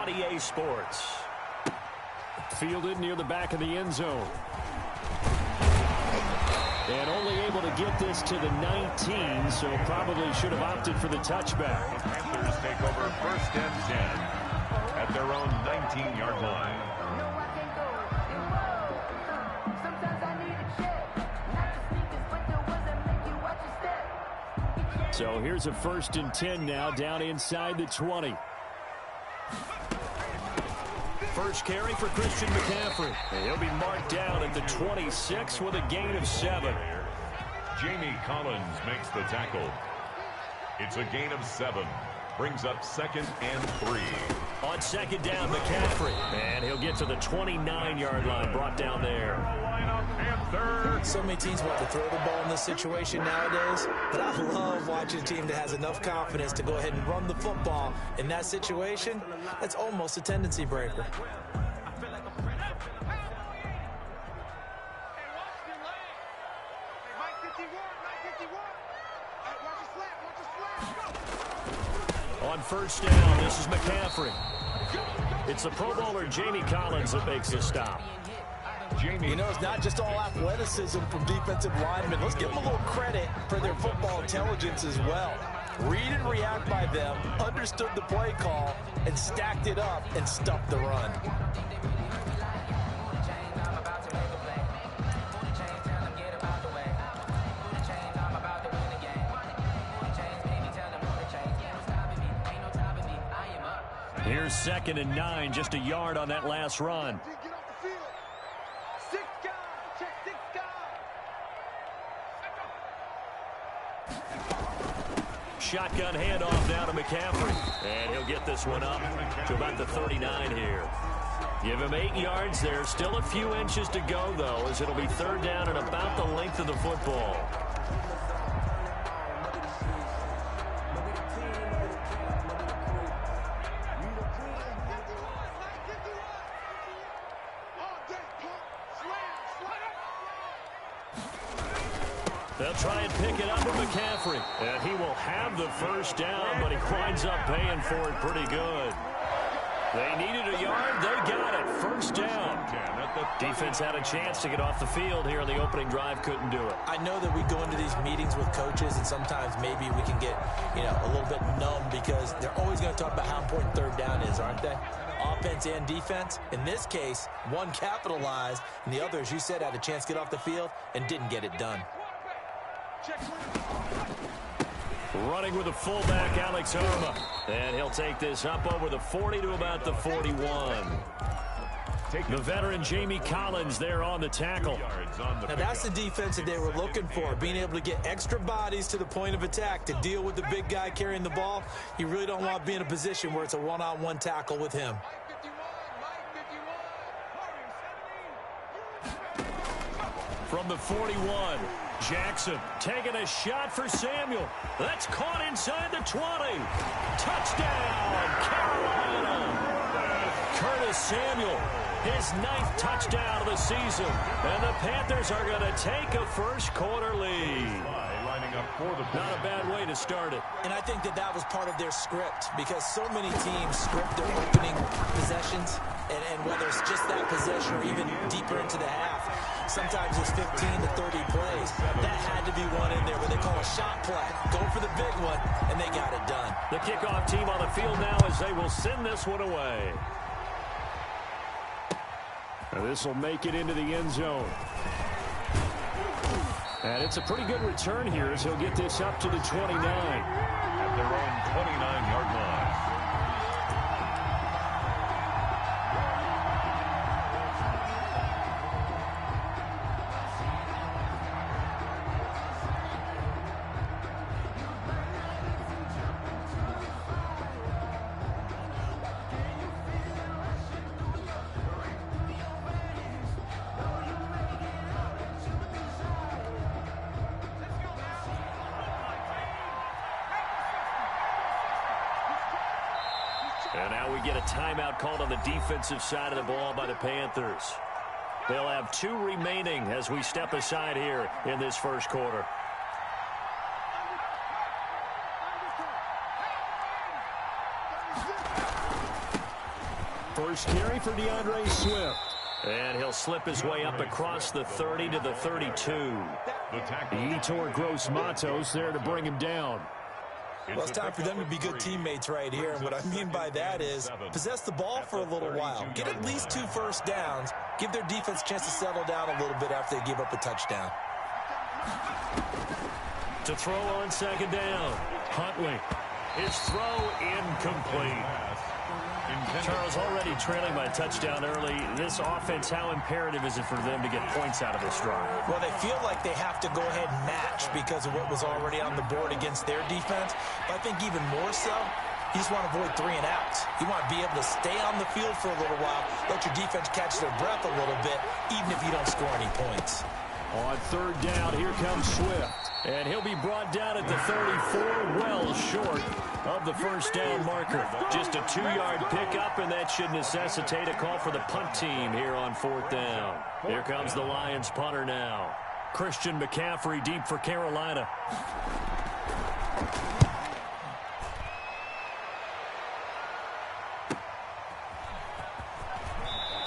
on EA Sports. Fielded near the back of the end zone. And only able to get this to the 19, so probably should have opted for the touchback. Panthers take over 1st and 10 at their own 19-yard line. So here's a 1st and 10 now, down inside the 20. First carry for Christian McCaffrey. And he'll be marked down at the 26 with a gain of 7. Jamie Collins makes the tackle. It's a gain of 7. Brings up 2nd and 3. On 2nd down, McCaffrey. And he'll get to the 29-yard line, brought down there. So many teams want to throw the ball in this situation nowadays, but I love watching a team that has enough confidence to go ahead and run the football. In that situation, that's almost a tendency breaker. On 1st down, this is McCaffrey. It's the Pro Bowler Jamie Collins that makes the stop. You know, it's not just all athleticism from defensive linemen. Let's give them a little credit for their football intelligence as well. Read and react by them, understood the play call, and stacked it up and stuffed the run. Here's 2nd and 9, just a yard on that last run. Shotgun handoff now to McCaffrey. And he'll get this one up to about the 39 here. Give him 8 yards there. Still a few inches to go, though, as it'll be 3rd down and about the length of the football. They'll try and pick it up with McCaffrey. And he will have the 1st down, but he winds up paying for it pretty good. They needed a yard. They got it. 1st down. Defense had a chance to get off the field here in the opening drive. Couldn't do it. I know that we go into these meetings with coaches, and sometimes maybe we can get, a little bit numb because they're always going to talk about how important 3rd down is, aren't they? Offense and defense. In this case, one capitalized, and the other, as you said, had a chance to get off the field and didn't get it done. Running with the fullback, Alex Arma. And he'll take this up over the 40 to about the 41. The veteran Jamie Collins there on the tackle. Now that's the defense that they were looking for, being able to get extra bodies to the point of attack to deal with the big guy carrying the ball. You really don't want to be in a position where it's a one-on-one tackle with him. From the 41, Jackson taking a shot for Samuel. That's caught inside the 20. Touchdown, Carolina. Curtis Samuel, his 9th touchdown of the season. And the Panthers are going to take a 1st quarter lead. Not a bad way to start it. And I think that was part of their script, because so many teams script their opening possessions, and whether it's just that possession or even deeper into the half, sometimes it's 15 to 30 plays. That had to be one in there where they call a shot play. Go for the big one, and they got it done. The kickoff team on the field now as they will send this one away. This will make it into the end zone. And it's a pretty good return here as he'll get this up to the 29. At their own 29-yard line. And now we get a timeout called on the defensive side of the ball by the Panthers. They'll have 2 remaining as we step aside here in this 1st quarter. First carry for DeAndre Swift. And he'll slip his way up across the 30 to the 32. Yetur Gross-Matos there to bring him down. Well, it's time for them to be good teammates right here. And what I mean by that is possess the ball for a little while. Get at least 2 first downs. Give their defense a chance to settle down a little bit after they give up a touchdown. To throw on second down. Huntley. His throw incomplete. Charles, already trailing by a touchdown early. This offense, how imperative is it for them to get points out of this drive? Well, they feel like they have to go ahead and match because of what was already on the board against their defense. But I think even more so, you just want to avoid 3 and outs. You want to be able to stay on the field for a little while, let your defense catch their breath a little bit, even if you don't score any points. On third down, here comes Swift. And he'll be brought down at the 34, well short of the first down marker. Just a 2-yard pickup, and that should necessitate a call for the punt team here on 4th down. Here comes the Lions punter now. Christian McCaffrey deep for Carolina.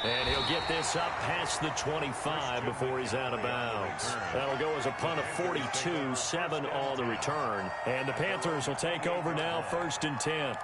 And he'll get this up past the 25 before he's out of bounds. That'll go as a punt of 42, 7 on the return. And the Panthers will take over now, 1st and 10.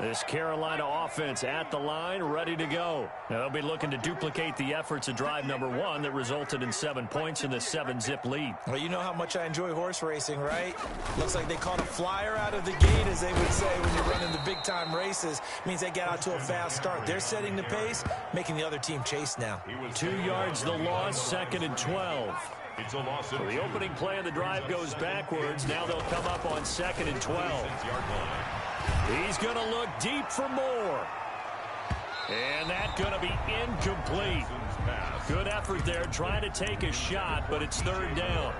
This Carolina offense at the line, ready to go. Now they'll be looking to duplicate the efforts of drive number 1 that resulted in 7 points in the 7-zip lead. Well, you know how much I enjoy horse racing, right? Looks like they caught a flyer out of the gate, as they would say when you're running the big-time races. Means they get out to a fast start. They're setting the pace, making the other team chase now. 2 yards the loss, 2nd and 12. It's a loss. So the opening play of the drive goes backwards. Now they'll come up on 2nd and 12. He's going to look deep for more. And that's going to be incomplete. Good effort there, trying to take a shot, but it's 3rd down.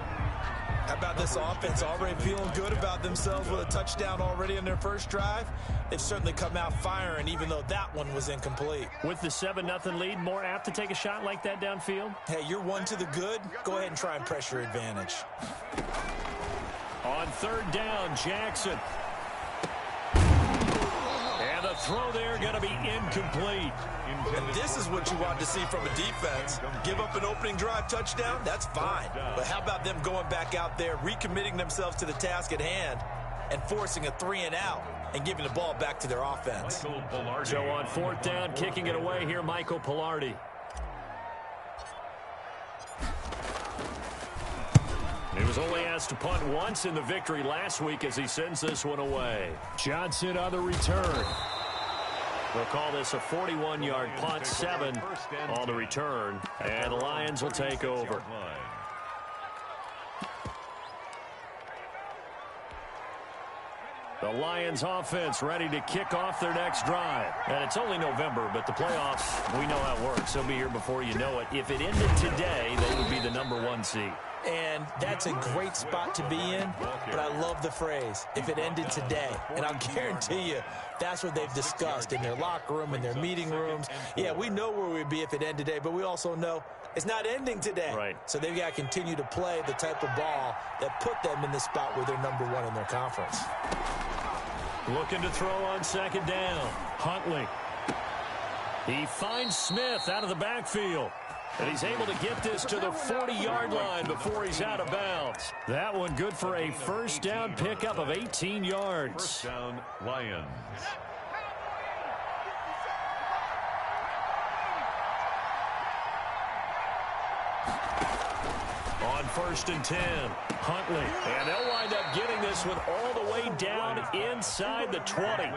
How about this offense already feeling good about themselves with a touchdown already in their first drive? They've certainly come out firing, even though that one was incomplete. With the 7-0 lead, more apt to take a shot like that downfield? Hey, you're 1 to the good. Go ahead and try and press your advantage. On 3rd down, Jackson. And the throw there going to be incomplete. And this is what you want to see from a defense. Give up an opening drive touchdown, that's fine. But how about them going back out there, recommitting themselves to the task at hand, and forcing a 3-and-out and giving the ball back to their offense. So on 4th down, kicking it away here, Michael Palardy. He was only asked to punt once in the victory last week as he sends this one away. Johnson on the return. They'll call this a 41-yard punt, 7 on the return, and the Lions will take over. The Lions offense ready to kick off their next drive. And it's only November, but the playoffs, we know how it works. They'll be here before you know it. If it ended today, they would be the number 1 seed. And that's a great spot to be in, but I love the phrase, if it ended today. And I'll guarantee you, that's what they've discussed in their locker room, in their meeting rooms. Yeah, we know where we'd be if it ended today, but we also know it's not ending today. Right. So they've got to continue to play the type of ball that put them in the spot where they're number 1 in their conference. Looking to throw on 2nd down. Huntley. He finds Smith out of the backfield. And he's able to get this to the 40-yard line before he's out of bounds. That one good for a first down pickup of 18 yards. First down, Lions. On 1st and 10, Huntley. And they'll wind up getting this one all the way down inside the 20.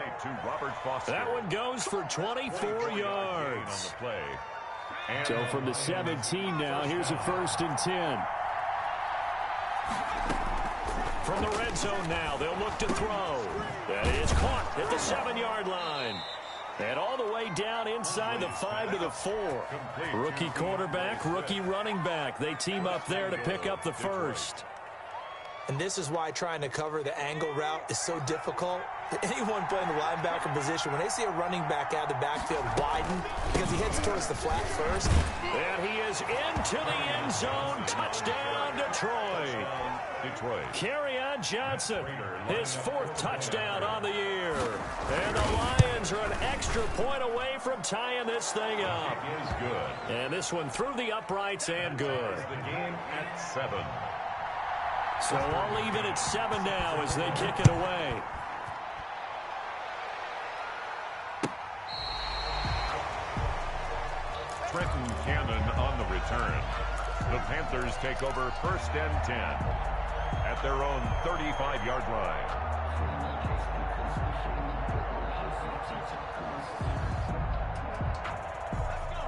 That one goes for 24 yards. So from the 17 now, here's a 1st and 10. From the red zone now, they'll look to throw. That is caught at the 7-yard line. And all the way down inside the 5 to the 4. Rookie quarterback, rookie running back. They team up there to pick up the first. And this is why trying to cover the angle route is so difficult. Anyone playing the linebacker position, when they see a running back out of the backfield widen, because he heads towards the flat first. And he is into the end zone. Touchdown, Detroit. Kerryon Taron Johnson, his 4th touchdown on the year. And the Lions are an extra point away from tying this thing up. Is good. And this one through the uprights and good. The game at 7. So I'll leave it at 7 now as they kick it away. Trenton Cannon on the return. The Panthers take over 1st and 10 at their own 35-yard line.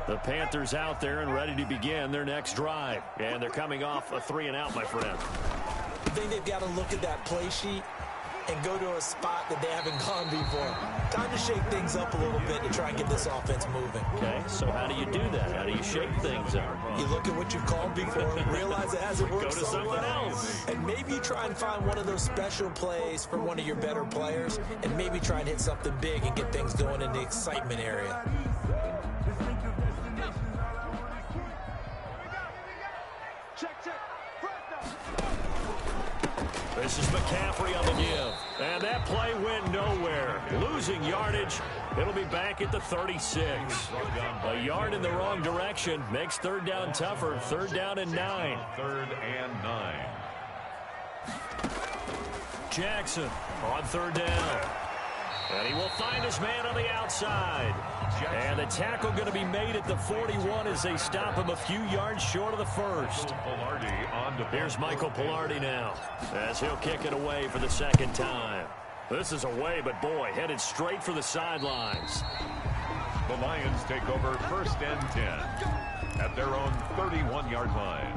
The Panthers out there and ready to begin their next drive. And they're coming off a 3-and-out, my friend. I think they've got to look at that play sheet and go to a spot that they haven't gone before. Time to shake things up a little bit to try and get this offense moving. Okay, so how do you do that? How do you shake things up? You look at what you've called before, realize it hasn't worked Go to so something well, else. and maybe you try and find one of those special plays from one of your better players, and maybe try and hit something big and get things going in the excitement area. This is McCaffrey on the give. And that play went nowhere. Losing yardage. It'll be back at the 36. A yard in the wrong direction makes 3rd down tougher. 3rd down and 9. 3rd and 9. Jackson on 3rd down. And he will find his man on the outside. And the tackle going to be made at the 41 as they stop him a few yards short of the 1st. Here's Michael Palardy now as he'll kick it away for the 2nd time. This is away, but boy, headed straight for the sidelines. The Lions take over 1st and 10 at their own 31-yard line.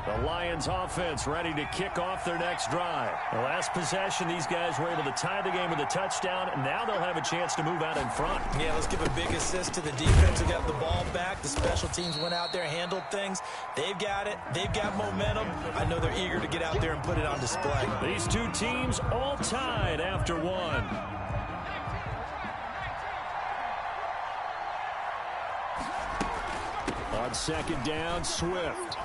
The Lions offense ready to kick off their next drive. The last possession, these guys were able to tie the game with a touchdown, and now they'll have a chance to move out in front. Yeah, let's give a big assist to the defense who got the ball back. The special teams went out there, handled things. They've got it. They've got momentum. I know they're eager to get out there and put it on display. These two teams all tied after one. On 2nd down, Swift.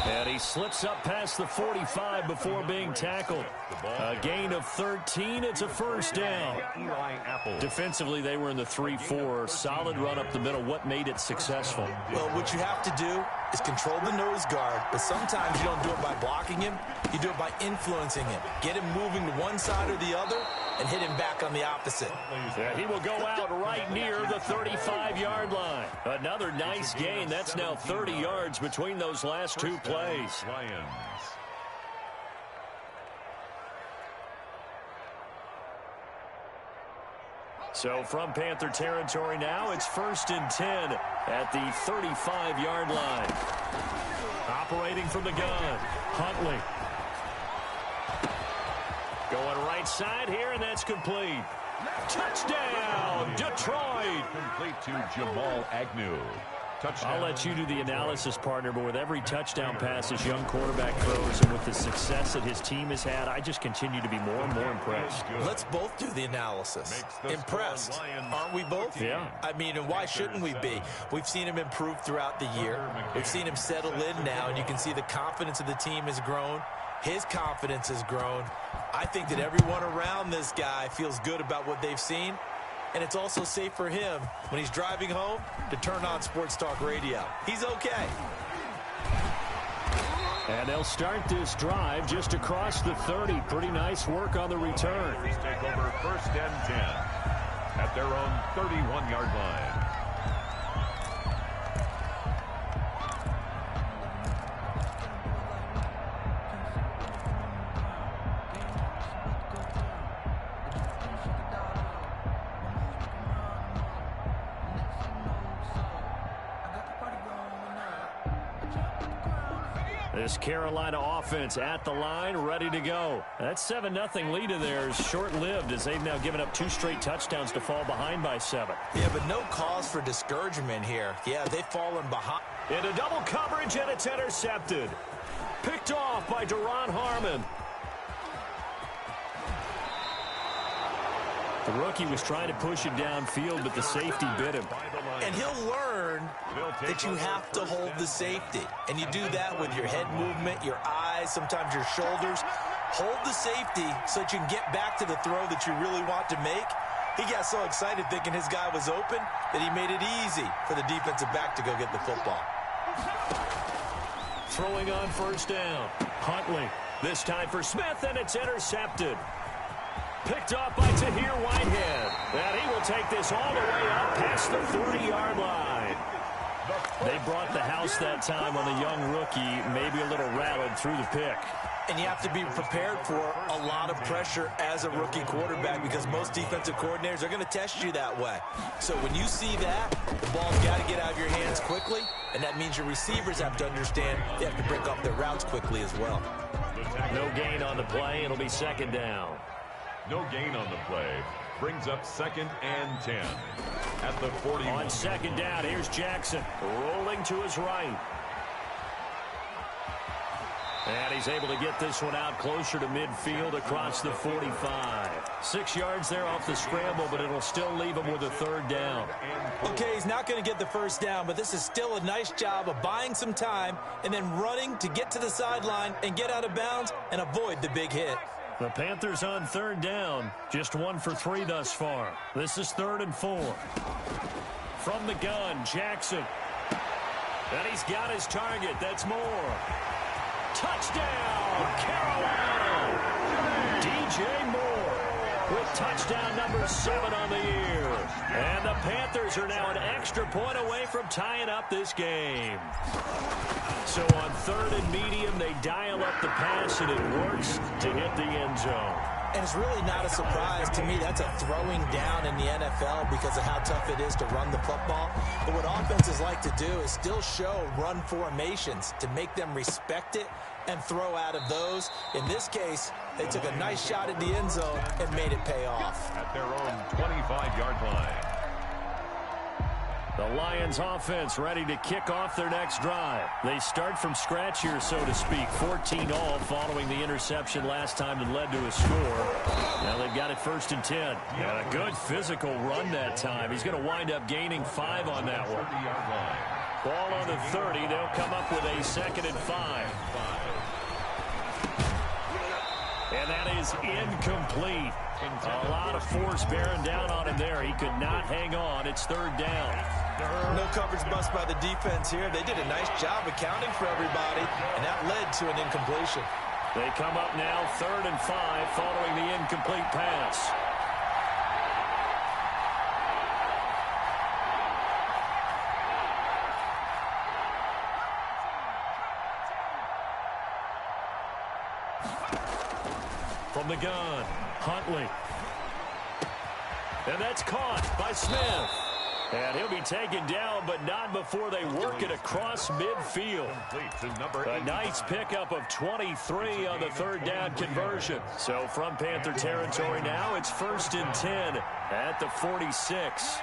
And he slips up past the 45 before being tackled. A gain of 13. It's a 1st down. Eli Apple. Defensively, they were in the 3-4. Solid run up the middle. What made it successful? Well, what you have to do is control the nose guard, but sometimes you don't do it by blocking him. You do it by influencing him. Get him moving to one side or the other and hit him back on the opposite. Yeah, he will go out right near the 35-yard line. Another nice gain. That's now 30 yards between those last 2 plays. Lions. So from Panther territory now, it's 1st and 10 at the 35-yard line. Operating from the gun, Huntley. Going right side here, and that's complete. Touchdown, Detroit. Complete to Jamal Agnew. Touchdown. I'll let you do the analysis, partner, but with every touchdown pass his young quarterback throws and with the success that his team has had, I just continue to be more and more impressed. Let's both do the analysis. Impressed, aren't we both? Yeah. I mean, and why shouldn't we be? We've seen him improve throughout the year. We've seen him settle in now, and you can see the confidence of the team has grown. His confidence has grown. I think that everyone around this guy feels good about what they've seen. And it's also safe for him when he's driving home to turn on Sports Talk Radio. He's okay. And they'll start this drive just across the 30. Pretty nice work on the return. Take over 1st and 10 at their own 31-yard line. This Carolina offense at the line, ready to go. That 7-0 lead of theirs short-lived as they've now given up 2 straight touchdowns to fall behind by 7. Yeah, but no cause for discouragement here. Yeah, they've fallen behind. Into double coverage, and it's intercepted. Picked off by Duron Harmon. The rookie was trying to push it downfield, but the safety bit him. And he'll learn that you have to hold the safety. And you do that with your head movement, your eyes. thighs, sometimes your shoulders. Hold the safety so that you can get back to the throw that you really want to make. He got so excited thinking his guy was open that he made it easy for the defensive back to go get the football. Throwing on first down. Huntley. This time for Smith, and it's intercepted. Picked off by Tahir Whitehead. And he will take this all the way up past the 30-yard line. They brought the house that time on the young rookie, maybe a little rattled through the pick. And you have to be prepared for a lot of pressure as a rookie quarterback because most defensive coordinators are going to test you that way. So when you see that, the ball's got to get out of your hands quickly, and that means your receivers have to understand they have to break off their routes quickly as well. No gain on the play. It'll be second down. No gain on the play. Brings up 2nd and 10 at the 40. On second down, here's Jackson rolling to his right. And he's able to get this one out closer to midfield across the 45. 6 yards there off the scramble, but it'll still leave him with a third down. Okay, he's not going to get the first down, but this is still a nice job of buying some time and then running to get to the sideline and get out of bounds and avoid the big hit. The Panthers on third down, just 1 for 3 thus far. This is 3rd and 4. From the gun, Jackson. And he's got his target. That's Moore. Touchdown, Carolina! DJ Moore with touchdown number 7 on the year. And the Panthers are now an extra point away from tying up this game. So on 3rd and medium, they dial up the pass, and it works to hit the end zone. And it's really not a surprise to me. That's a throwing down in the NFL because of how tough it is to run the football. But what offenses like to do is still show run formations to make them respect it and throw out of those. In this case, they took a nice shot at the end zone and made it pay off. At their own 25-yard line. The Lions offense ready to kick off their next drive. They start from scratch here, so to speak. 14-all following the interception last time that led to a score. Now they've got it 1st and 10. And a good physical run that time. He's going to wind up gaining 5 on that one. Ball on the 30. They'll come up with a 2nd and 5. And that is incomplete. A lot of force bearing down on him there. He could not hang on. It's 3rd down. No coverage bust by the defense here. They did a nice job accounting for everybody, and that led to an incompletion. They come up now 3rd and 5 following the incomplete pass. From the gun, Huntley. And that's caught by Smith. And he'll be taken down, but not before they work it across midfield. A nice pickup of 23 on the 3rd down conversion. So from Panther territory now, it's 1st and 10 at the 46.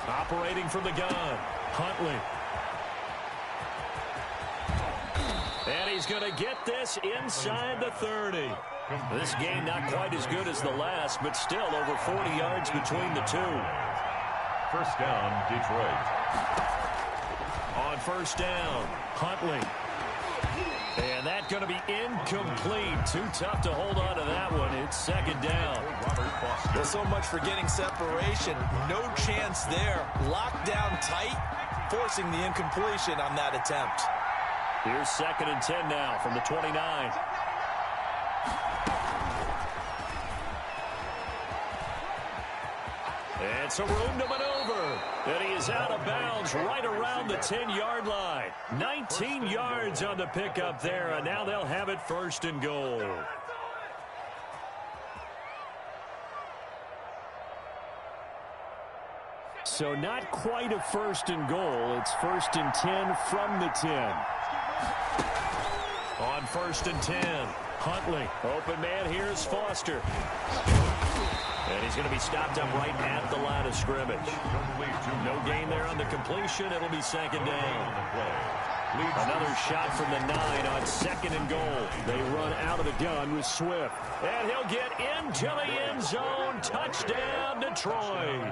Operating from the gun, Huntley. And he's going to get this inside the 30. This game not quite as good as the last, but still over 40 yards between the two. 1st down, Detroit. On 1st down, Huntley. And that's going to be incomplete. Too tough to hold on to that one. It's 2nd down. Well, so much for getting separation. No chance there. Locked down tight, forcing the incompletion on that attempt. Here's 2nd and 10 now from the 29. And some room to maneuver. And he is out of bounds right around the 10-yard line. 19 yards on the pickup there, and now they'll have it 1st and goal. So not quite a 1st and goal. It's 1st and 10 from the 10. On 1st and 10, Huntley. Open man, here's Foster. And he's going to be stopped up right at the line of scrimmage. No gain there on the completion. It'll be 2nd down. Another shot from the 9 on 2nd and goal. They run out of the gun with Swift. And he'll get into the end zone. Touchdown, Detroit.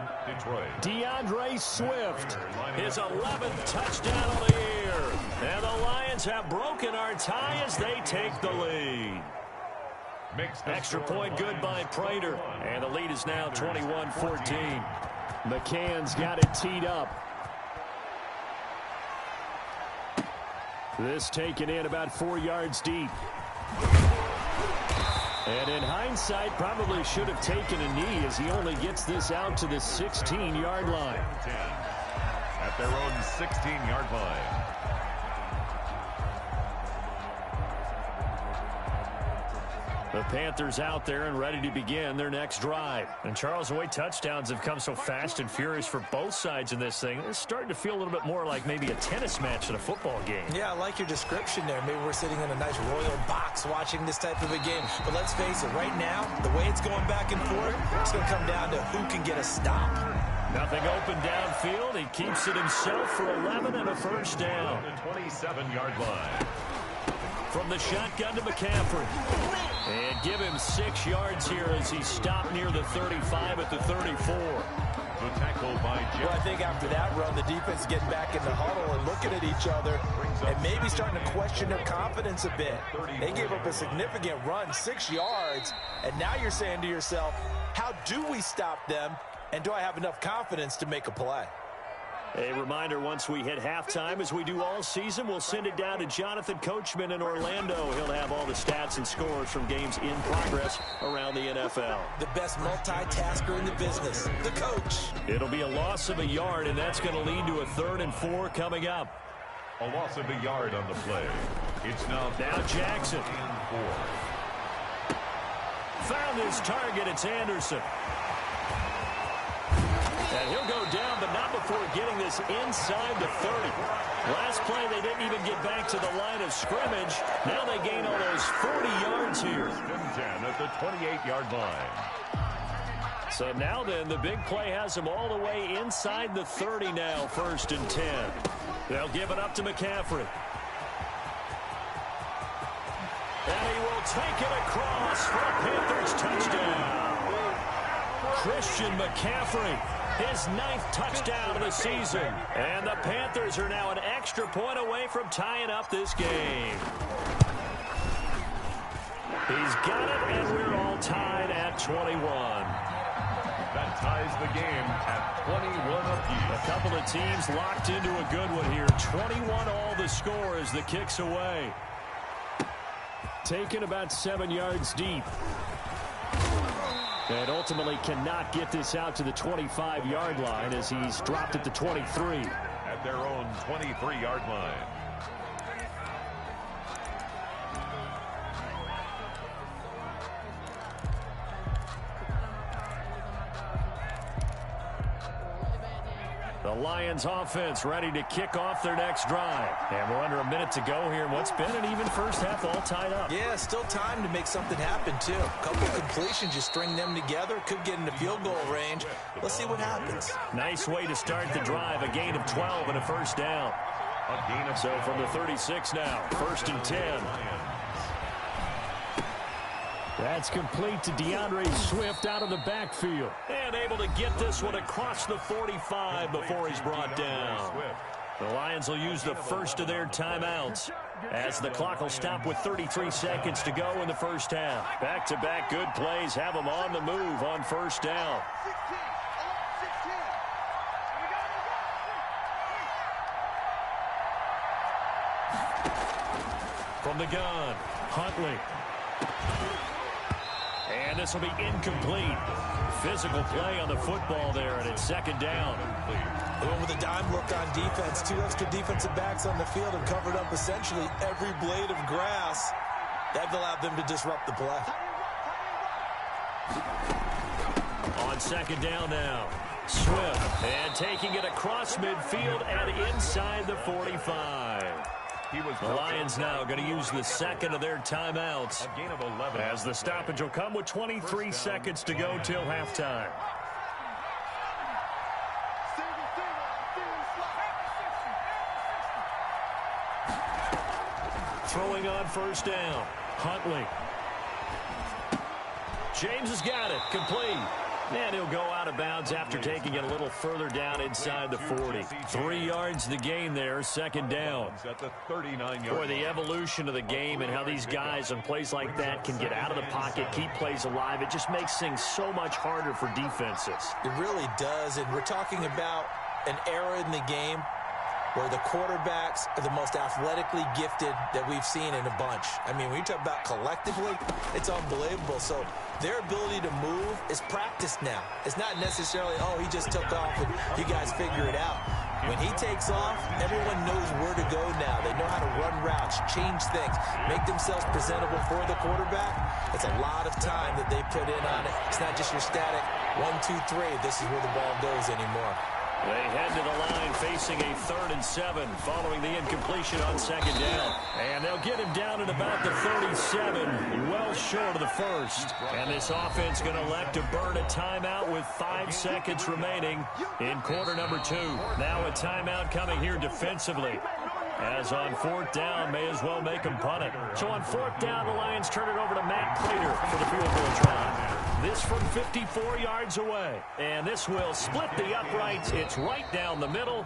DeAndre Swift, his 11th touchdown of the year. And the Lions have broken our tie as they take the lead. Extra point good by Prater. And the lead is now 21-14. McCann's got it teed up. This taken in about 4 yards deep. And in hindsight, probably should have taken a knee as he only gets this out to the 16-yard line. At their own 16-yard line. The Panthers out there and ready to begin their next drive. And Charles, the way touchdowns have come so fast and furious for both sides in this thing, it's starting to feel a little bit more like maybe a tennis match than a football game. Yeah, I like your description there. Maybe we're sitting in a nice royal box watching this type of a game. But let's face it, right now, the way it's going back and forth, it's going to come down to who can get a stop. Nothing open downfield. He keeps it himself for 11 and a first down. The 27-yard line. From the shotgun to McCaffrey. And give him 6 yards here as he stopped near the 35 at the 34. The tackle by Jeff. Well, I think after that run, the defense getting back in the huddle and looking at each other and maybe starting to question their confidence a bit. They gave up a significant run, 6 yards, and now you're saying to yourself, how do we stop them, and do I have enough confidence to make a play? A reminder, once we hit halftime, as we do all season, we'll send it down to Jonathan Coachman in Orlando. He'll have all the stats and scores from games in progress around the NFL. The best multitasker in the business, the coach. It'll be a loss of a yard, and that's going to lead to a 3rd and 4 coming up. A loss of a yard on the play. It's now Jackson. 4. Found his target. It's Anderson. And he'll go down, but not before getting this inside the 30. Last play, they didn't even get back to the line of scrimmage. Now they gain almost 40 yards here. 10 at the 28-yard line. So now then, the big play has them all the way inside the 30 now, 1st and 10. They'll give it up to McCaffrey. And he will take it across for a Panthers touchdown. Christian McCaffrey, his 9th touchdown of the season. And the Panthers are now an extra point away from tying up this game. He's got it, and we're all tied at 21. That ties the game at 21 apiece. A couple of teams locked into a good one here. 21 all the score as the kick's away. Taken about 7 yards deep. And ultimately cannot get this out to the 25-yard line as he's dropped at the 23. At their own 23-yard line. The Lions offense ready to kick off their next drive. And we're under a minute to go here in what's been an even first half, all tied up. Yeah, still time to make something happen, too. A couple completions, you string them together, could get into field goal range. Let's see what happens. Nice way to start the drive, a gain of 12 and a first down. So from the 36 now, 1st and 10. That's complete to DeAndre Swift out of the backfield. And able to get this one across the 45 before he's brought down. The Lions will use the first of their timeouts as the clock will stop with 33 seconds to go in the first half. Back-to-back good plays have them on the move on first down. From the gun, Huntley. And this will be incomplete. Physical play on the football there, and it's 2nd down. Going with a dime look on defense. 2 extra defensive backs on the field and covered up essentially every blade of grass. That allowed them to disrupt the play. On 2nd down now, Swift. And taking it across midfield and inside the 45. The Lions now going to use the 2nd of their timeouts as the stoppage will come with 23 seconds to go till halftime. throwing on first down. Huntley. James has got it. Complete. And he'll go out of bounds after taking it a little further down inside the 40. 3 yards the gain there, second down. Boy, the evolution of the game and how these guys on plays like that can get out of the pocket, keep plays alive, it just makes things so much harder for defenses. It really does, and we're talking about an era in the game where the quarterbacks are the most athletically gifted that we've seen in a bunch. I mean, when you talk about collectively, it's unbelievable. So their ability to move is practiced now. It's not necessarily, oh, he just took off and you guys figure it out. When he takes off, everyone knows where to go now. They know how to run routes, change things, make themselves presentable for the quarterback. It's a lot of time that they put in on it. It's not just your static 1, 2, 3. This is where the ball goes anymore. They head to the line facing a 3rd and 7 following the incompletion on second down. And they'll get him down at about the 37, well short of the first. And this offense going to elect to burn a timeout with 5 seconds remaining in quarter number 2. Now a timeout coming here defensively. As on 4th down, may as well make them punt it. So on 4th down, the Lions turn it over to Matt Prater for the field goal try. This from 54 yards away. And this will split the uprights. It's right down the middle.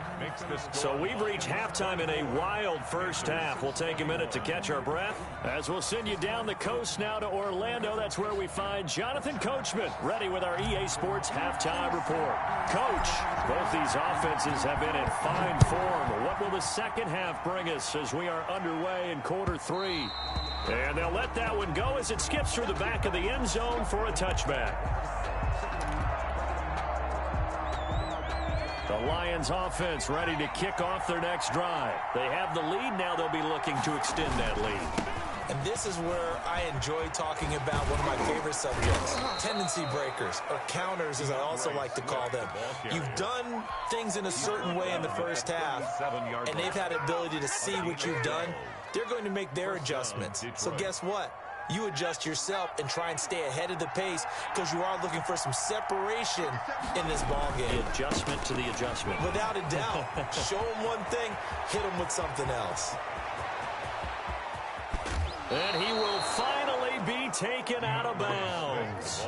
So we've reached halftime in a wild first half. We'll take a minute to catch our breath as we'll send you down the coast now to Orlando. That's where we find Jonathan Coachman ready with our EA Sports halftime report. Coach, both these offenses have been in fine form. What will the second half bring us as we are underway in quarter 3? And they'll let that one go as it skips through the back of the end zone for a touchback. The Lions offense ready to kick off their next drive. They have the lead. Now they'll be looking to extend that lead. And this is where I enjoy talking about one of my favorite subjects, tendency breakers, or counters as I also like to call them. You've done things in a certain way in the first half, and they've had the ability to see what you've done. They're going to make their adjustments. So guess what? You adjust yourself and try and stay ahead of the pace because you are looking for some separation in this ball game. The adjustment to the adjustment. Without a doubt. Show them one thing, hit them with something else. And he will finally be taken out of bounds.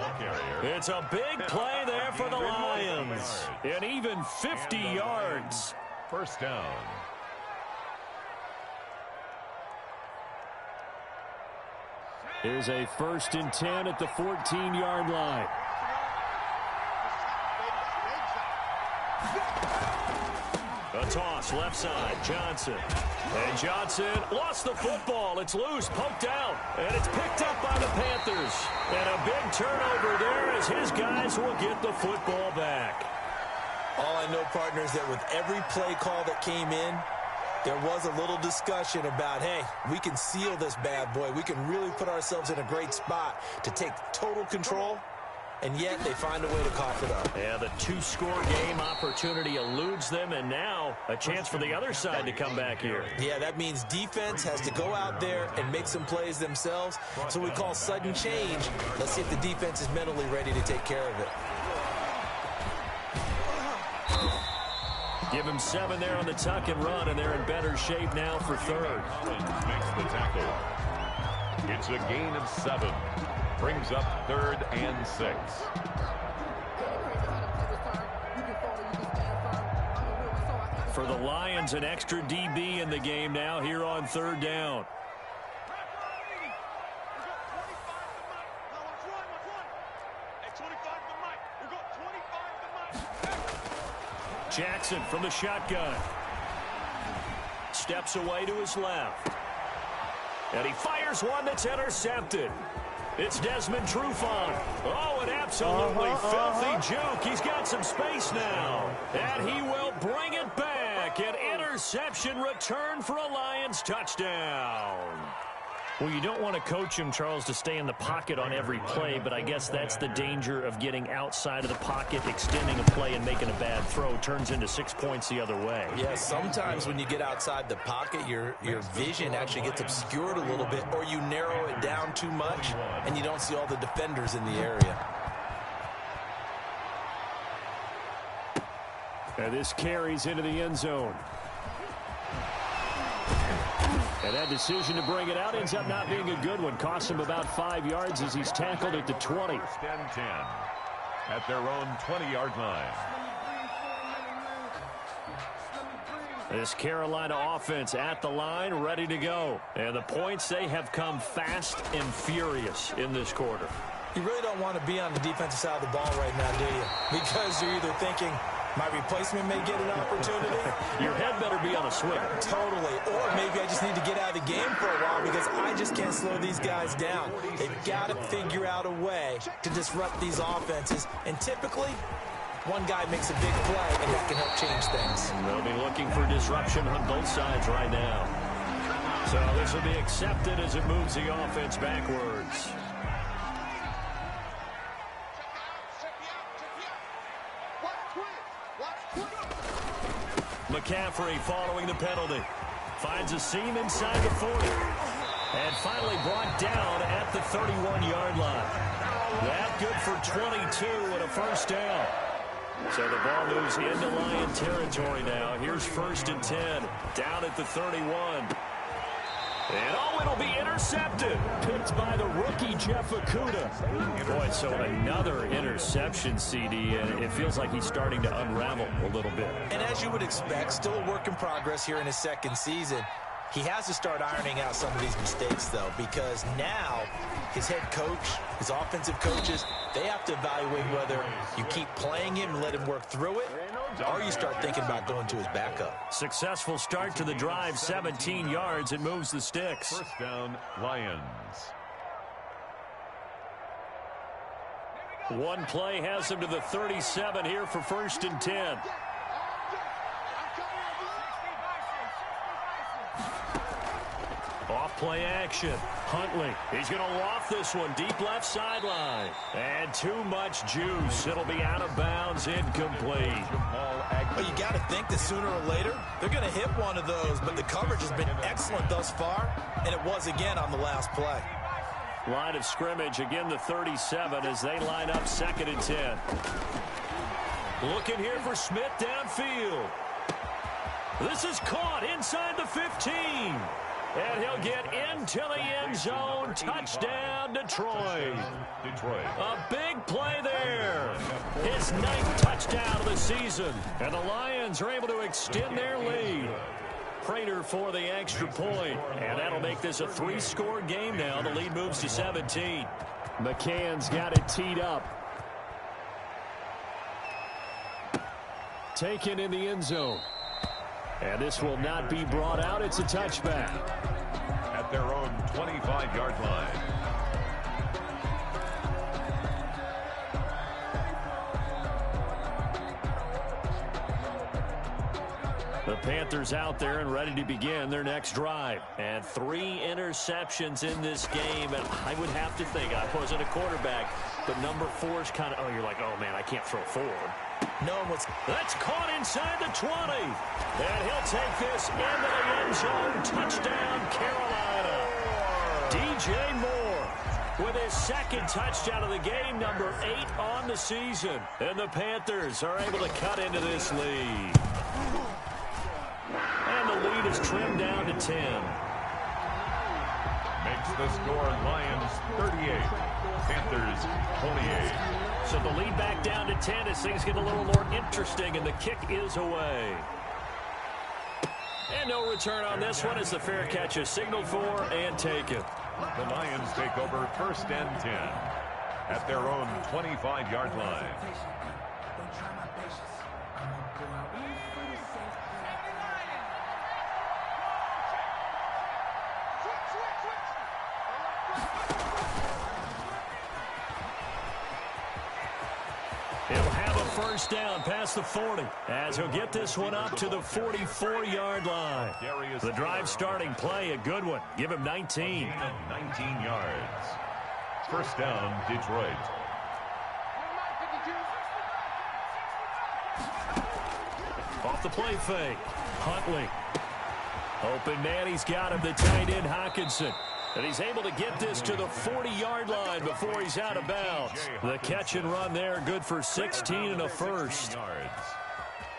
It's a big play there for the Lions. And even 50 yards. First down. Here's a 1st and 10 at the 14-yard line. A toss left side, Johnson. And Johnson lost the football. It's loose, poked out, and it's picked up by the Panthers. And a big turnover there as his guys will get the football back. All I know, partners, that with every play call that came in, there was a little discussion about, hey, we can seal this bad boy. We can really put ourselves in a great spot to take total control, and yet they find a way to cough it up. Yeah, the 2-score game opportunity eludes them, and now a chance for the other side to come back here. Yeah, that means defense has to go out there and make some plays themselves. So we call sudden change. Let's see if the defense is mentally ready to take care of it. Give him 7 there on the tuck and run, and they're in better shape now for 3rd. Makes the tackle. It's a gain of 7. Brings up 3rd and 6. For the Lions, an extra DB in the game now here on 3rd down. Jackson from the shotgun. Steps away to his left. And he fires one that's intercepted. It's Desmond Trufant. Oh, an absolutely filthy juke. He's got some space now. And he will bring it back. An interception return for a Lions touchdown. Well, you don't want to coach him, Charles, to stay in the pocket on every play, but I guess that's the danger of getting outside of the pocket, extending a play, and making a bad throw. Turns into 6 points the other way. Yeah, sometimes when you get outside the pocket, your vision actually gets obscured a little bit, or you narrow it down too much, and you don't see all the defenders in the area. And this carries into the end zone. And that decision to bring it out ends up not being a good one. Costs him about 5 yards as he's tackled at the 20. First and 10 at their own 20-yard line. This Carolina offense at the line, ready to go. And the points, they have come fast and furious in this quarter. You really don't want to be on the defensive side of the ball right now, do you? Because you're either thinking, my replacement may get an opportunity. Your head better be on a swing. Totally. Or maybe I just need to get out of the game for a while because I just can't slow these guys down. They've got to figure out a way to disrupt these offenses. And typically, one guy makes a big play, and that can help change things. They'll be looking for disruption on both sides right now. So this will be accepted as it moves the offense backwards. McCaffrey following the penalty. Finds a seam inside the 40. And finally brought down at the 31-yard line. That good for 22 and a first down. So the ball moves into Lion territory now. Here's 1st and 10. Down at the 31. And it'll be intercepted. Picked by the rookie Jeff Okudah. Boy, so another interception, CD, and it feels like he's starting to unravel a little bit. And as you would expect, still a work in progress here in his second season. He has to start ironing out some of these mistakes, though, because now his head coach, his offensive coaches, they have to evaluate whether you keep playing him and let him work through it, or you start thinking about going to his backup. Successful start to the drive, 17 yards. It moves the sticks. First down, Lions. One play has him to the 37 here for 1st and 10. Off-play action. Huntley. He's going to loft this one deep left sideline. And too much juice. It'll be out of bounds, incomplete. Well, you got to think that sooner or later they're going to hit one of those, but the coverage has been excellent thus far, and it was again on the last play. Line of scrimmage, again the 37 as they line up 2nd and 10. Looking here for Smith downfield. This is caught inside the 15. And he'll get into the end zone. Touchdown, Detroit. A big play there. His 9th touchdown of the season. And the Lions are able to extend their lead. Prater for the extra point. And that'll make this a 3-score game now. The lead moves to 17. McCann's got it teed up. Taken in the end zone. And this will not be brought out. It's a touchback. At their own 25-yard line. The Panthers out there and ready to begin their next drive. And 3 interceptions in this game. And I would have to think, I wasn't a quarterback, but number 4 is kind of, you're like, oh, man, I can't throw 4. That's caught inside the 20. And he'll take this into the end zone. Touchdown, Carolina. DJ Moore with his 2nd touchdown of the game, number 8 on the season. And the Panthers are able to cut into this lead. And the lead is trimmed down to 10. Makes the score Lions 38, Panthers 28. So the lead back down to 10 as things get a little more interesting, and the kick is away. And no return on this one as the fair catch is signaled for and taken. The Lions take over 1st and 10 at their own 25-yard line. He'll have a first down past the 40 as he'll get this one up to the 44-yard line. The drive starting play, a good one. Give him 19. 19 yards. First down, Detroit. Off the play fake. Huntley. Open man, he's got him, the tight end Hockenson. And he's able to get this to the 40-yard line before he's out of bounds. The catch and run there, good for 16 and a first.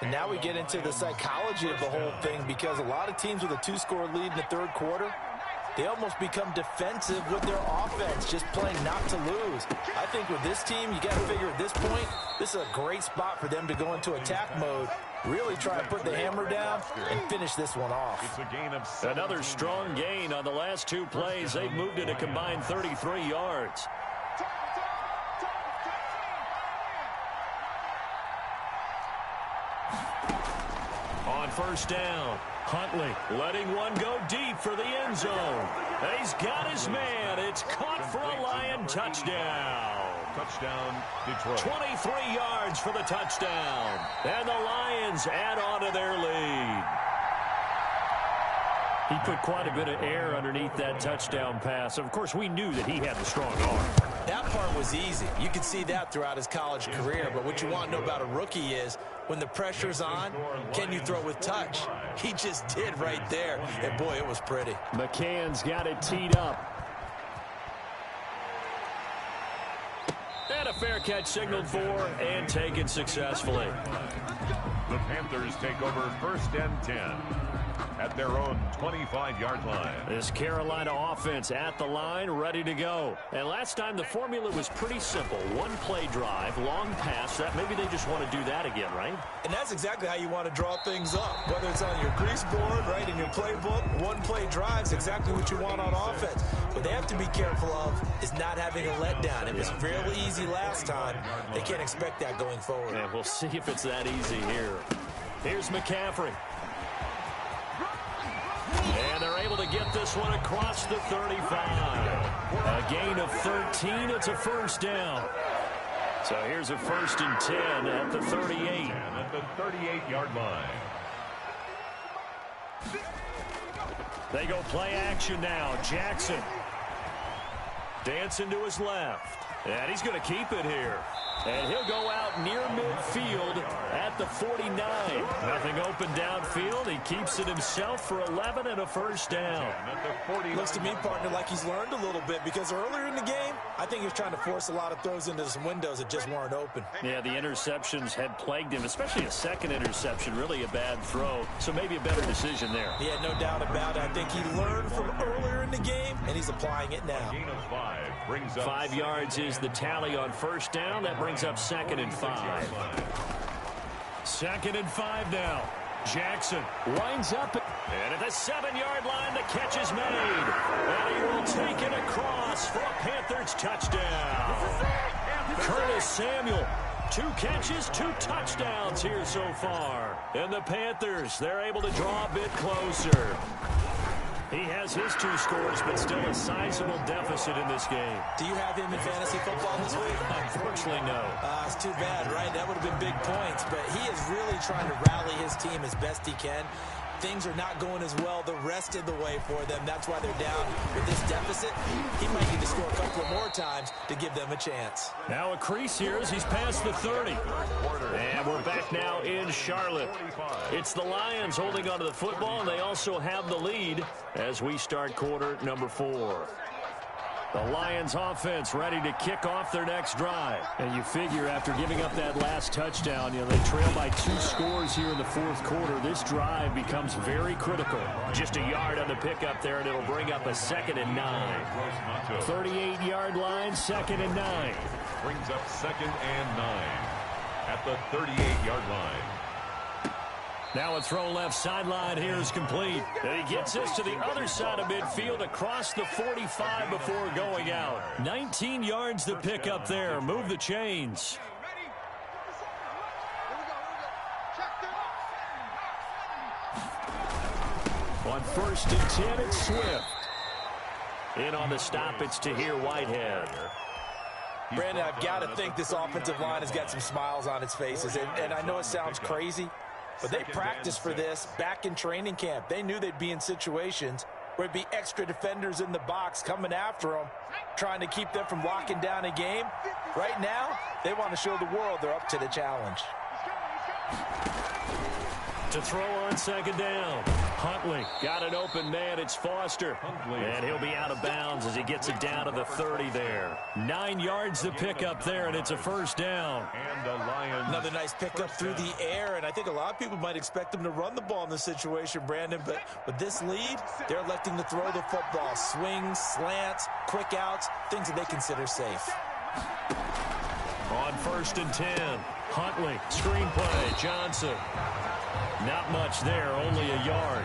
And now we get into the psychology of the whole thing, because a lot of teams with a 2-score lead in the third quarter, they almost become defensive with their offense, just playing not to lose. I think with this team, you got to figure at this point, this is a great spot for them to go into attack mode, really try and put the hammer down and finish this one off. It's a gain of 17. Another strong gain on the last 2 plays. They've moved it a combined 33 yards. On first down, Huntley letting one go deep for the end zone. He's got his man. It's caught for a Lion touchdown. Touchdown, Detroit. 23 yards for the touchdown. And the Lions add on to their lead. He put quite a bit of air underneath that touchdown pass. Of course, we knew that he had the strong arm. That part was easy. You could see that throughout his college career. But what you want to know about a rookie is when the pressure's on, can you throw with touch? He just did right there. And, boy, it was pretty. McCann's got it teed up. And a fair catch signaled for and taken successfully. The Panthers take over 1st and 10 at their own 25-yard line. This Carolina offense at the line, ready to go. And last time the formula was pretty simple. 1-play drive, long pass. That maybe they just want to do that again, right? And that's exactly how you want to draw things up. Whether it's on your grease board, right, in your playbook, 1-play drive is exactly what you want on offense. What they have to be careful of is not having a letdown. It was fairly easy last time. They can't expect that going forward. Yeah, we'll see if it's that easy here. Here's McCaffrey. And they're able to get this one across the 35. A gain of 13. It's a first down. So here's a 1st and 10 at the 38. At the 38-yard line. They go play action now. Jackson dancing to his left. And he's going to keep it here. And he'll go out near midfield at the 49. Nothing open downfield. He keeps it himself for 11 and a first down. Looks to me, partner, like he's learned a little bit, because earlier in the game, I think he was trying to force a lot of throws into some windows that just weren't open. Yeah, the interceptions had plagued him, especially a second interception, really a bad throw. So maybe a better decision there. Yeah, no doubt about it. I think he learned from earlier in the game, and he's applying it now. Gain of 5 brings up 5 yards is the tally on first down. That brings up 2nd and 5. 2nd and 5 now. Jackson winds up. And at the 7-yard line, the catch is made. And he will take it across for a Panthers touchdown. Curtis Samuel. 2 catches, 2 touchdowns here so far. And the Panthers, they're able to draw a bit closer. He has his 2 scores, but still a sizable deficit in this game. Do you have him in fantasy football this week? Unfortunately, no. It's too bad, right? That would have been big points, but he is really trying to rally his team as best he can. Things are not going as well the rest of the way for them. That's why they're down with this deficit. He might need to score a couple of more times to give them a chance. Now a crease here as he's past the 30. And we're back now in Charlotte. It's the Lions holding onto the football, and they also have the lead as we start quarter number 4. The Lions offense ready to kick off their next drive. And you figure after giving up that last touchdown, they trail by 2 scores here in the 4th quarter. This drive becomes very critical. Just a yard on the pickup there, and it'll bring up a 2nd and 9. 38-yard line, 2nd and 9. Brings up 2nd and 9 at the 38-yard line. Now a throw left sideline here is complete. And he gets this to the other side of midfield across the 45 before going out. 19 yards to pick up there. Move the chains. On 1st and 10, it's Swift. In on the stop, it's Tahir Whitehead. Brandon, I've got to think this offensive line has got some smiles on its faces. And I know it sounds crazy, but they practiced for this back in training camp. They knew they'd be in situations where there'd be extra defenders in the box coming after them, trying to keep them from locking down a game. Right now, they want to show the world they're up to the challenge. to throw on second down. Huntley got an open man. It's Foster. And he'll be out of bounds as he gets it down to the 30 there. 9 yards to pick up there, and it's a first down. And the Lions. Another nice pickup through the air, and I think a lot of people might expect them to run the ball in this situation, Brandon, but with this lead, they're electing to throw the football. Swings, slants, quick outs, things that they consider safe. On 1st and 10, Huntley, screen play, Johnson. Not much there, only a yard.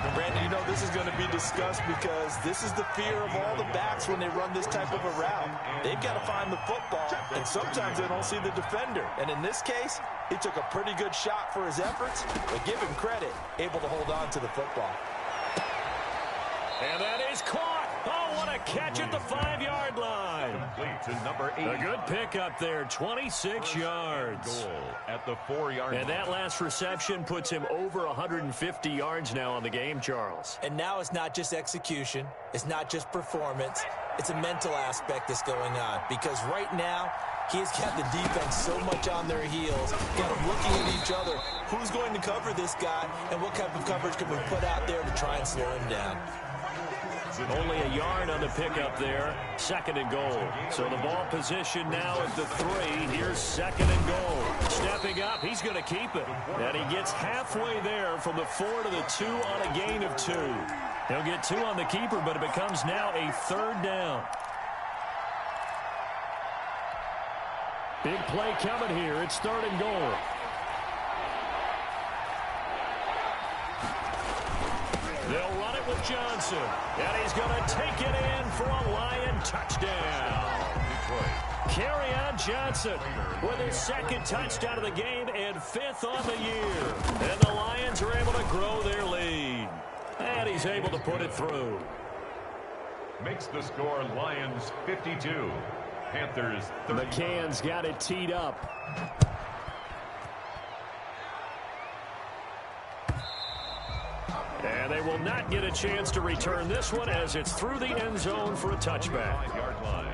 And Brandon, you know this is going to be discussed because this is the fear of all the backs when they run this type of a route. They've got to find the football, and sometimes they don't see the defender. And in this case, he took a pretty good shot for his efforts, but give him credit, able to hold on to the football. And that is caught. Oh, what a catch at the 5-yard line. Complete to number 8. A good pickup there, 26 yards. Goal at the 4-yard line. And that last reception puts him over 150 yards now on the game, Charles. And now it's not just execution. It's not just performance. It's a mental aspect that's going on because right now, he's got the defense so much on their heels, got them looking at each other. Who's going to cover this guy, and what type of coverage can we put out there to try and slow him down? Only a yard on the pickup there. 2nd and goal. So the ball position now at the 3. Here's 2nd and goal. Stepping up, he's going to keep it. And he gets halfway there from the 4 to the 2 on a gain of 2. He'll get 2 on the keeper, but it becomes now a 3rd down. Big play coming here. It's 3rd and goal. They'll run it with Johnson. And he's going to take it in for a Lion touchdown. Kerryon Johnson with his 2nd touchdown of the game and 5th on the year. And the Lions are able to grow their lead. And he's able to put it through. Makes the score Lions 52. Panthers 30. McCann's got it teed up. And they will not get a chance to return this one as it's through the end zone for a touchback. 5-yard line.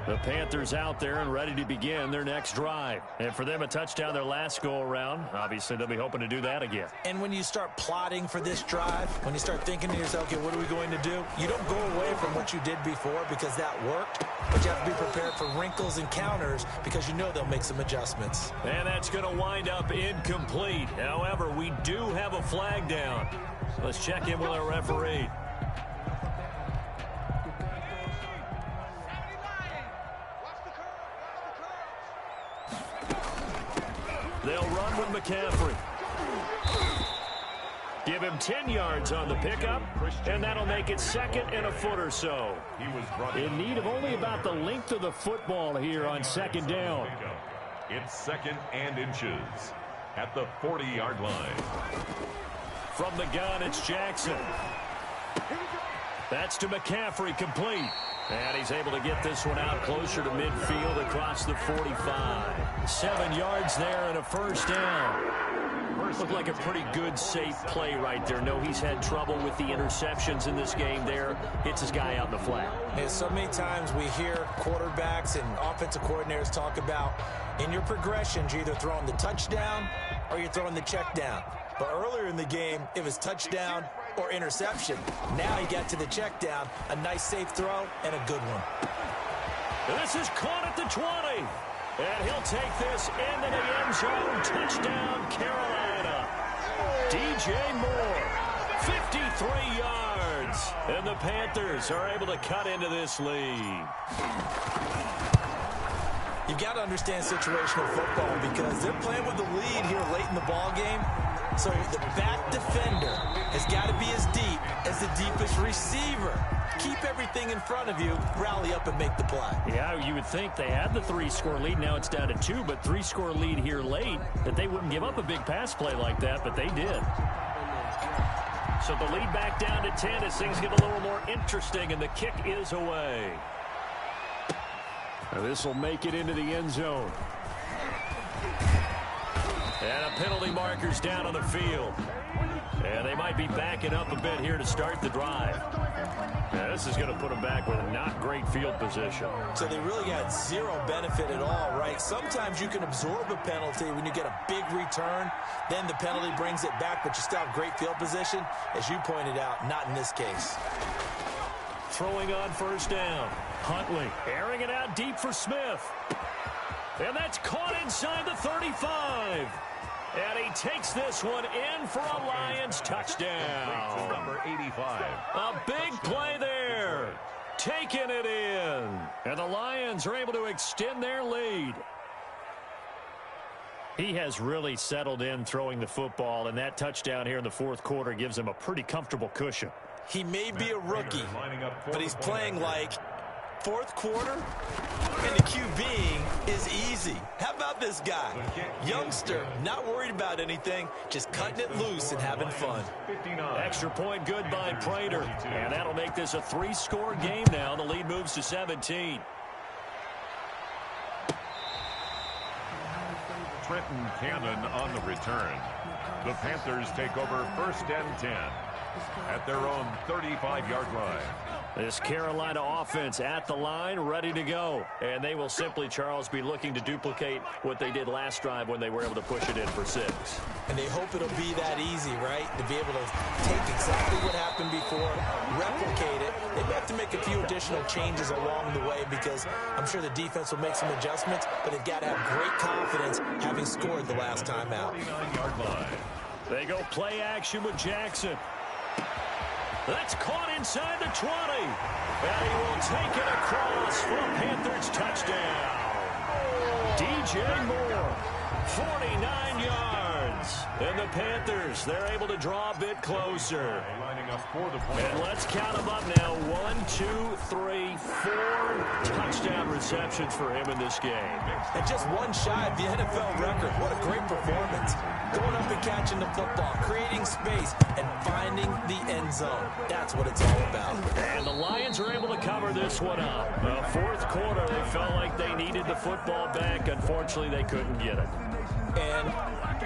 The Panthers out there and ready to begin their next drive. And for them, a touchdown their last go-around. Obviously, they'll be hoping to do that again. And when you start plotting for this drive, when you start thinking to yourself, okay, what are we going to do? You don't go away from what you did before because that worked, but you have to be prepared for wrinkles and counters because you know they'll make some adjustments. And that's going to wind up incomplete. However, we do have a flag down. Let's check in with our referee. They'll run with McCaffrey. Give him 10 yards on the pickup, and that'll make it 2nd and a foot or so. He was in need of only about the length of the football here on 2nd down. It's 2nd and inches at the 40-yard line. From the gun, it's Jackson. That's to McCaffrey, complete. And he's able to get this one out closer to midfield across the 45. 7 yards there and a first down. Looked like a pretty good, safe play right there. No, he's had trouble with the interceptions in this game there. Hits his guy out in the flat. And so many times we hear quarterbacks and offensive coordinators talk about in your progressions, you're either throwing the touchdown or you're throwing the check down. But earlier in the game, it was touchdown or interception. Now he got to the check down, a nice safe throw, and a good one. This is caught at the 20. And he'll take this into the end zone. Touchdown, Carolina. DJ Moore, 53 yards. And the Panthers are able to cut into this lead. You've got to understand situational football because they're playing with the lead here late in the ball game. So the back defender has got to be as deep as the deepest receiver. Keep everything in front of you, rally up and make the play. Yeah, you would think they had the 3-score lead. Now it's down to 2, but 3-score lead here late, that they wouldn't give up a big pass play like that, but they did. So the lead back down to 10 as things get a little more interesting, and the kick is away. Now this will make it into the end zone. And a penalty marker's down on the field. And they might be backing up a bit here to start the drive. Yeah, this is going to put them back with a not great field position. So they really got zero benefit at all, right? Sometimes you can absorb a penalty when you get a big return. Then the penalty brings it back, but you still have great field position. As you pointed out, not in this case. Throwing on first down. Huntley airing it out deep for Smith. And that's caught inside the 35. And he takes this one in for a Lions touchdown. Number 85. A big play there. Taking it in. And the Lions are able to extend their lead. He has really settled in throwing the football, and that touchdown here in the fourth quarter gives him a pretty comfortable cushion. He may be a rookie, but he's playing like fourth quarter, and the QBing is easy. How about this guy? Youngster, not worried about anything, just cutting it loose and having fun. Extra point good by Prater, and that'll make this a 3-score game now. The lead moves to 17. Trenton Cannon on the return. The Panthers take over first and 10 at their own 35-yard line. This Carolina offense at the line, ready to go. And they will simply, Charles, be looking to duplicate what they did last drive when they were able to push it in for 6. And they hope it'll be that easy, right? To be able to take exactly what happened before, replicate it. They may have to make a few additional changes along the way because I'm sure the defense will make some adjustments, but they've got to have great confidence having scored the last time out. They go play action with Jackson. That's caught inside the 20. And he will take it across for a Panthers touchdown. DJ Moore, 49 yards. And the Panthers, they're able to draw a bit closer. And let's count them up now. 1, 2, 3, 4 touchdown receptions for him in this game. And just one shy of the NFL record. What a great performance. Going up and catching the football, creating space, and finding the end zone. That's what it's all about. And the Lions are able to cover this one up. The fourth quarter, they felt like they needed the football back. Unfortunately, they couldn't get it. And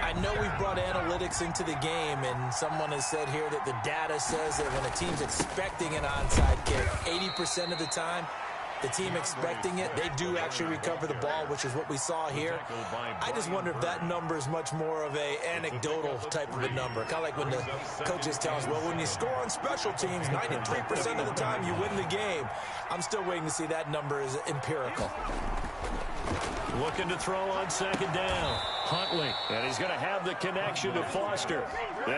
I know we've brought analytics into the game, and someone has said here that the data says that when a team's expecting an onside kick, 80% of the time, the team expecting it, they do actually recover the ball, which is what we saw here. I just wonder if that number is much more of a anecdotal type of a number. Kind of like when the coaches tell us, well, when you score on special teams, 93% of the time you win the game. I'm still waiting to see that number is empirical. Looking to throw on second down. Huntley, and he's going to have the connection to Foster.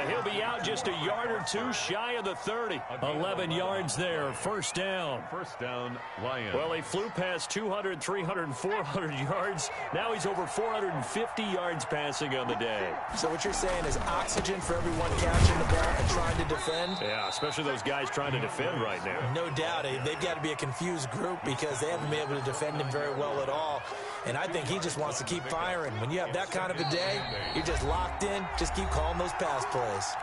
He'll be out just a yard or two shy of the 30. 11 yards there, first down. First down, Lions. Well, he flew past 200, 300, 400 yards. Now he's over 450 yards passing on the day. So what you're saying is oxygen for everyone catching the ball and trying to defend? Yeah, especially those guys trying to defend right now. No doubt. They've got to be a confused group because they haven't been able to defend him very well at all. And I think he just wants to keep firing. When you have that kind of a day, you're just locked in. Just keep calling those pass plays.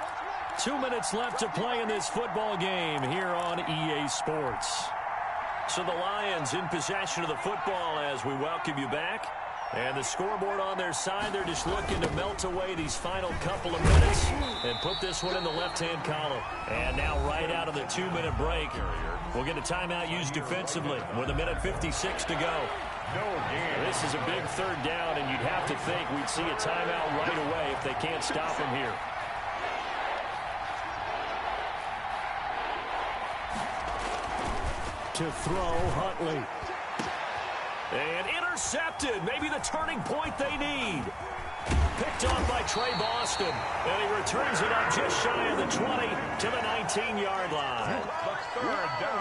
2 minutes left to play in this football game here on EA Sports. So the Lions in possession of the football as we welcome you back. And the scoreboard on their side, they're just looking to melt away these final couple of minutes and put this one in the left-hand column. And now right out of the 2-minute break, we'll get a timeout used defensively with 1:56 to go. This is a big third down, and you'd have to think we'd see a timeout right away if they can't stop him here. To throw, Huntley. And intercepted. Maybe the turning point they need. Picked off by Trey Boston. And he returns it up just shy of the 20 to the 19-yard line.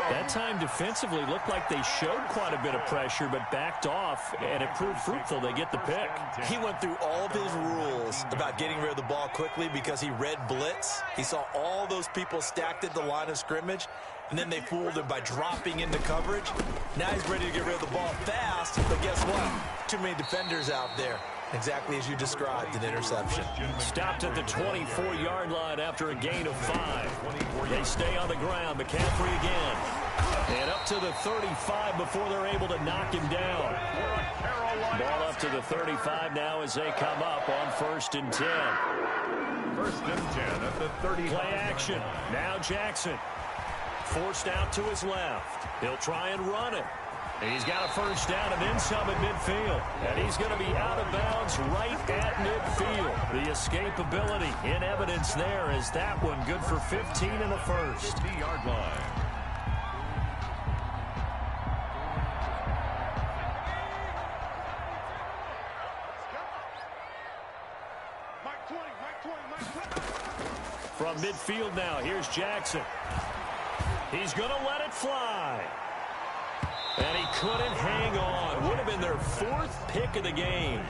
That time defensively looked like they showed quite a bit of pressure but backed off, and it proved fruitful. They get the pick. He went through all of his rules about getting rid of the ball quickly because he read blitz. He saw all those people stacked at the line of scrimmage, and then they fooled him by dropping into coverage. Now he's ready to get rid of the ball fast, but guess what? Too many defenders out there. Exactly as you described, an interception. Stopped at the 24-yard line after a gain of 5. They stay on the ground. McCaffrey again. And up to the 35 before they're able to knock him down. Ball up to the 35 now as they come up on 1st and 10. First and 10 at the 30. Play action. Now Jackson. Forced out to his left. He'll try and run it. He's got a first down and then some at midfield. And he's going to be out of bounds right at midfield. The escapability in evidence there is that one good for 15 in the first. 50-yard line. From midfield now, here's Jackson. He's going to let it fly. And he couldn't hang on. Would have been their fourth pick of the game.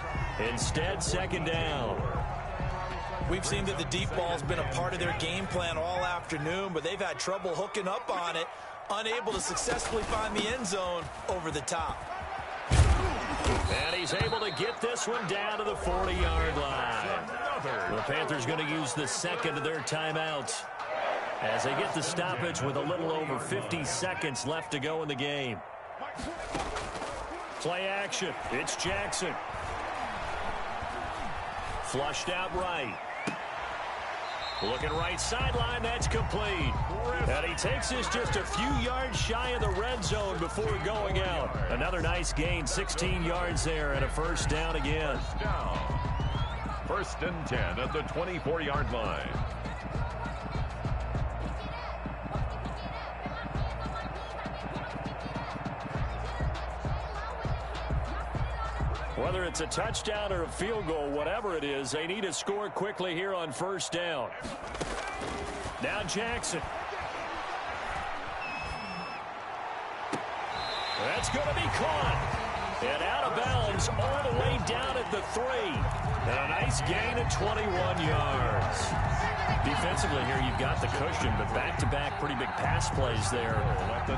Instead, second down. We've seen that the deep ball's been a part of their game plan all afternoon, but they've had trouble hooking up on it, unable to successfully find the end zone over the top. And he's able to get this one down to the 40-yard line. The Panthers going to use the second of their timeouts as they get the stoppage with a little over 50 seconds left to go in the game. Play action. It's Jackson. Flushed out right. Looking right sideline. That's complete. And he takes this just a few yards shy of the red zone before going out. Another nice gain. 16 yards there and a first down again. First and 10 at the 24-yard line. Whether it's a touchdown or a field goal, whatever it is, they need to score quickly here on first down. Now Jackson. That's going to be caught. And out of bounds all the way down at the 3. And a nice gain of 21 yards. Defensively here, you've got the cushion, but back-to-back pretty big pass plays there.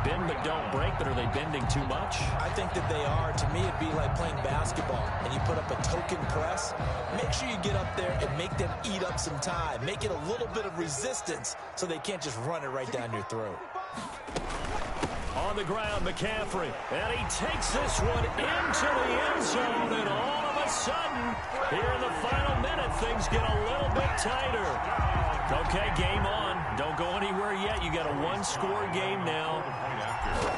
Bend but don't break, but are they bending too much? I think that they are. To me, it'd be like playing basketball, and you put up a token press. Make sure you get up there and make them eat up some time. Make it a little bit of resistance so they can't just run it right down your throat. On the ground, McCaffrey, and he takes this one into the end zone, and all of a sudden, here in the final minute, things get a little bit tighter. Okay, game on. Don't go anywhere yet. You got a one-score game now.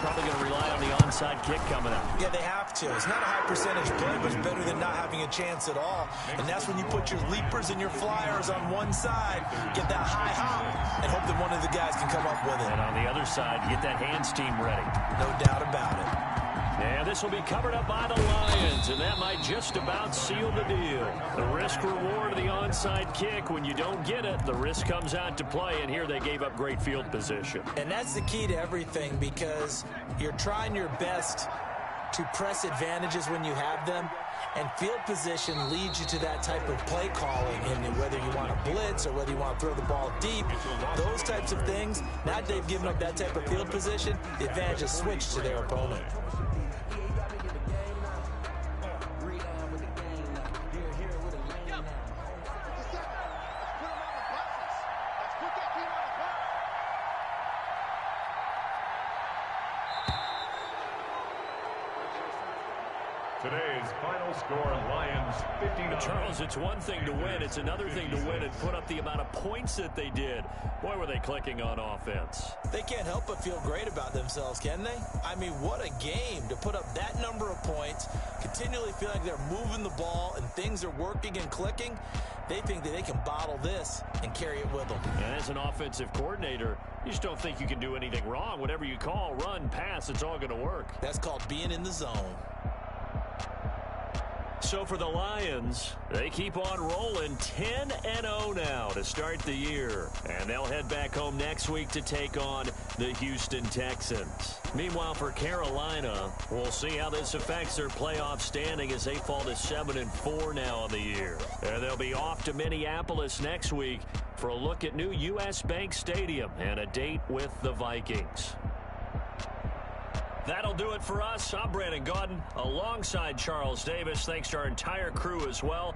Probably going to rely on the onside kick coming up. Yeah, they have to. It's not a high percentage play, but it's better than not having a chance at all. And that's when you put your leapers and your flyers on one side, get that high hop, and hope that one of the guys can come up with it. And on the other side, get that hands team ready. No doubt about it. And this will be covered up by the Lions, and that might just about seal the deal. The risk-reward of the onside kick, when you don't get it, the risk comes out to play, and here they gave up great field position. And that's the key to everything, because you're trying your best to press advantages when you have them, and field position leads you to that type of play calling, and whether you want to blitz or whether you want to throw the ball deep, those types of things. Now that they've given up that type of field position, the advantage is switched to their opponent. Today's final score, Lions 59. Charles, it's one thing to win. It's another thing to win and put up the amount of points that they did. Boy, were they clicking on offense. They can't help but feel great about themselves, can they? I mean, what a game to put up that number of points, continually feeling like they're moving the ball and things are working and clicking. They think that they can bottle this and carry it with them. And as an offensive coordinator, you just don't think you can do anything wrong. Whatever you call, run, pass, it's all going to work. That's called being in the zone. So for the Lions, they keep on rolling 10-0 now to start the year. And they'll head back home next week to take on the Houston Texans. Meanwhile, for Carolina, we'll see how this affects their playoff standing as they fall to 7-4 now on the year. And they'll be off to Minneapolis next week for a look at new U.S. Bank Stadium and a date with the Vikings. That'll do it for us. I'm Brandon Gaudin alongside Charles Davis. Thanks to our entire crew as well.